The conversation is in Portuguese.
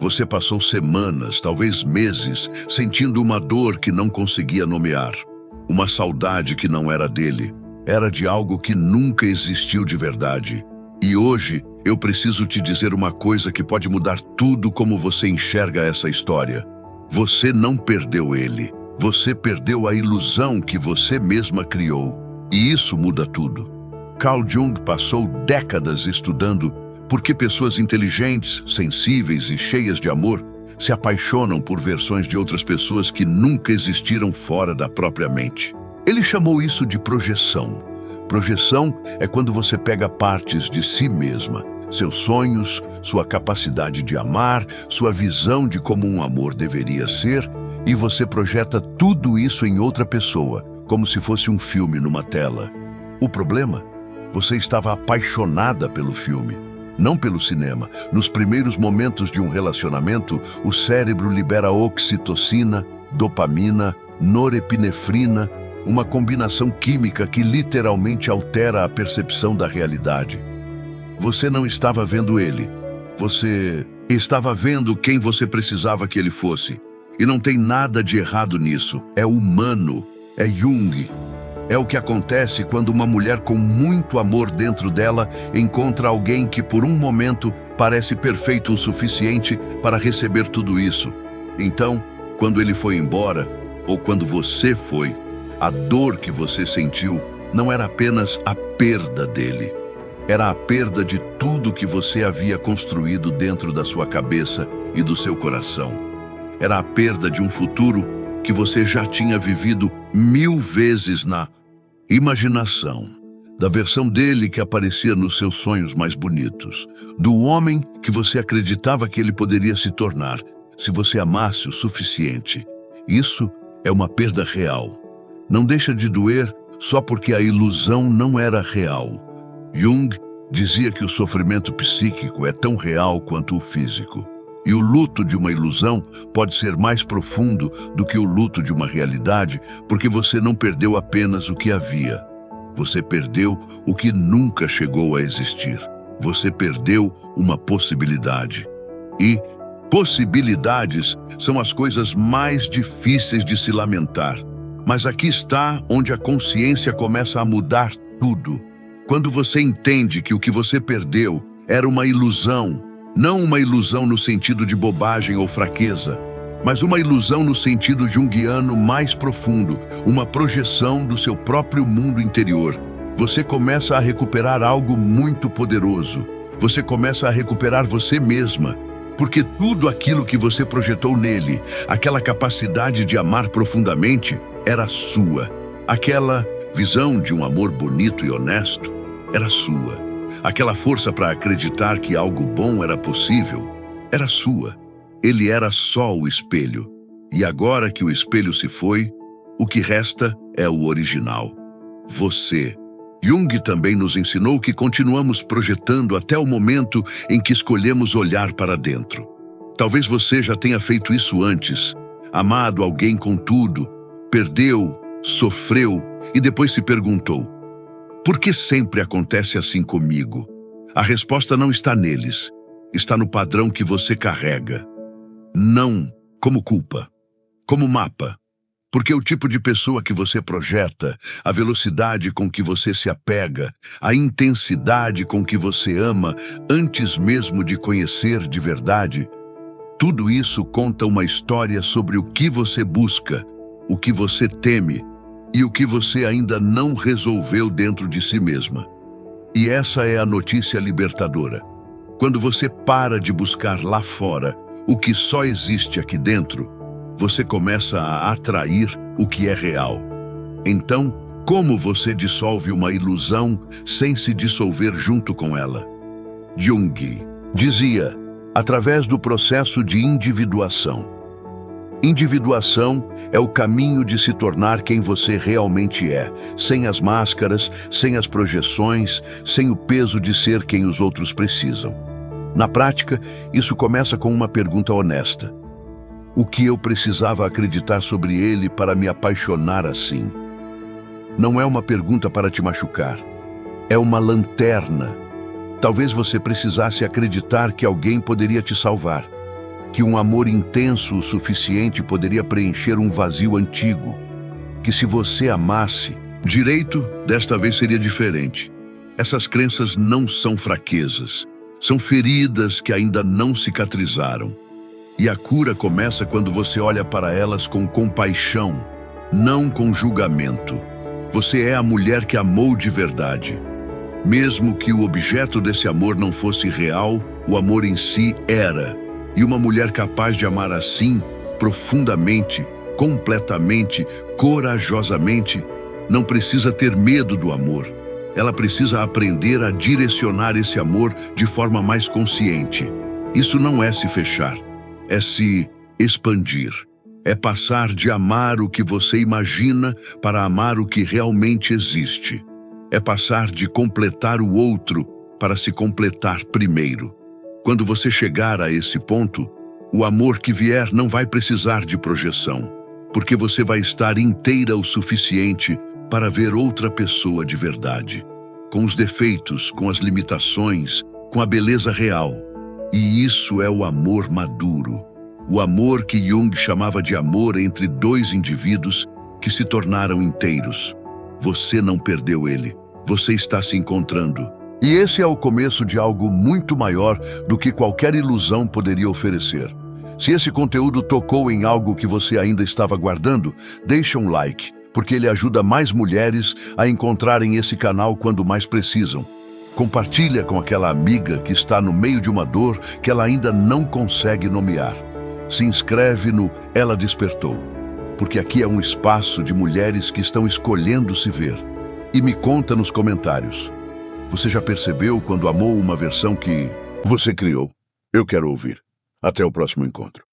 Você passou semanas, talvez meses, sentindo uma dor que não conseguia nomear. Uma saudade que não era dele. Era de algo que nunca existiu de verdade. E hoje, eu preciso te dizer uma coisa que pode mudar tudo como você enxerga essa história. Você não perdeu ele. Você perdeu a ilusão que você mesma criou. E isso muda tudo. Carl Jung passou décadas estudando por que pessoas inteligentes, sensíveis e cheias de amor se apaixonam por versões de outras pessoas que nunca existiram fora da própria mente. Ele chamou isso de projeção. Projeção é quando você pega partes de si mesma, seus sonhos, sua capacidade de amar, sua visão de como um amor deveria ser, e você projeta tudo isso em outra pessoa, como se fosse um filme numa tela. O problema? Você estava apaixonada pelo filme, não pelo cinema. Nos primeiros momentos de um relacionamento, o cérebro libera oxitocina, dopamina, norepinefrina, uma combinação química que literalmente altera a percepção da realidade. Você não estava vendo ele. Você estava vendo quem você precisava que ele fosse. E não tem nada de errado nisso. É humano. É Jung. É o que acontece quando uma mulher com muito amor dentro dela encontra alguém que por um momento parece perfeito o suficiente para receber tudo isso. Então, quando ele foi embora, ou quando você foi, a dor que você sentiu não era apenas a perda dele. Era a perda de tudo que você havia construído dentro da sua cabeça e do seu coração. Era a perda de um futuro que você já tinha vivido 1000 vezes na imaginação, da versão dele que aparecia nos seus sonhos mais bonitos, do homem que você acreditava que ele poderia se tornar, se você amasse o suficiente. Isso é uma perda real. Não deixa de doer só porque a ilusão não era real. Jung dizia que o sofrimento psíquico é tão real quanto o físico. E o luto de uma ilusão pode ser mais profundo do que o luto de uma realidade, porque você não perdeu apenas o que havia. Você perdeu o que nunca chegou a existir. Você perdeu uma possibilidade. E possibilidades são as coisas mais difíceis de se lamentar. Mas aqui está onde a consciência começa a mudar tudo. Quando você entende que o que você perdeu era uma ilusão, não uma ilusão no sentido de bobagem ou fraqueza, mas uma ilusão no sentido junguiano mais profundo, uma projeção do seu próprio mundo interior. Você começa a recuperar algo muito poderoso. Você começa a recuperar você mesma, porque tudo aquilo que você projetou nele, aquela capacidade de amar profundamente, era sua. Aquela visão de um amor bonito e honesto era sua. Aquela força para acreditar que algo bom era possível era sua. Ele era só o espelho. E agora que o espelho se foi, o que resta é o original. Você. Jung também nos ensinou que continuamos projetando até o momento em que escolhemos olhar para dentro. Talvez você já tenha feito isso antes, amado alguém com tudo, perdeu, sofreu e depois se perguntou: por que sempre acontece assim comigo? A resposta não está neles, está no padrão que você carrega. Não como culpa, como mapa. Porque o tipo de pessoa que você projeta, a velocidade com que você se apega, a intensidade com que você ama antes mesmo de conhecer de verdade, tudo isso conta uma história sobre o que você busca, o que você teme e o que você ainda não resolveu dentro de si mesma. E essa é a notícia libertadora. Quando você para de buscar lá fora o que só existe aqui dentro, você começa a atrair o que é real. Então, como você dissolve uma ilusão sem se dissolver junto com ela? Jung dizia, através do processo de individuação. Individuação é o caminho de se tornar quem você realmente é, sem as máscaras, sem as projeções, sem o peso de ser quem os outros precisam. Na prática, isso começa com uma pergunta honesta. O que eu precisava acreditar sobre ele para me apaixonar assim? Não é uma pergunta para te machucar. É uma lanterna. Talvez você precisasse acreditar que alguém poderia te salvar. que um amor intenso o suficiente poderia preencher um vazio antigo, que se você amasse direito, desta vez seria diferente. Essas crenças não são fraquezas, são feridas que ainda não cicatrizaram. E a cura começa quando você olha para elas com compaixão, não com julgamento. Você é a mulher que amou de verdade. Mesmo que o objeto desse amor não fosse real, o amor em si era. E uma mulher capaz de amar assim, profundamente, completamente, corajosamente, não precisa ter medo do amor. Ela precisa aprender a direcionar esse amor de forma mais consciente. Isso não é se fechar, é se expandir. É passar de amar o que você imagina para amar o que realmente existe. É passar de completar o outro para se completar primeiro. Quando você chegar a esse ponto, o amor que vier não vai precisar de projeção, porque você vai estar inteira o suficiente para ver outra pessoa de verdade, com os defeitos, com as limitações, com a beleza real. E isso é o amor maduro. O amor que Jung chamava de amor entre dois indivíduos que se tornaram inteiros. Você não perdeu ele, você está se encontrando. E esse é o começo de algo muito maior do que qualquer ilusão poderia oferecer. Se esse conteúdo tocou em algo que você ainda estava guardando, deixa um like, porque ele ajuda mais mulheres a encontrarem esse canal quando mais precisam. Compartilha com aquela amiga que está no meio de uma dor que ela ainda não consegue nomear. Se inscreve no Ela Despertou, porque aqui é um espaço de mulheres que estão escolhendo se ver. E me conta nos comentários. Você já percebeu quando amou uma versão que você criou? Eu quero ouvir. Até o próximo encontro.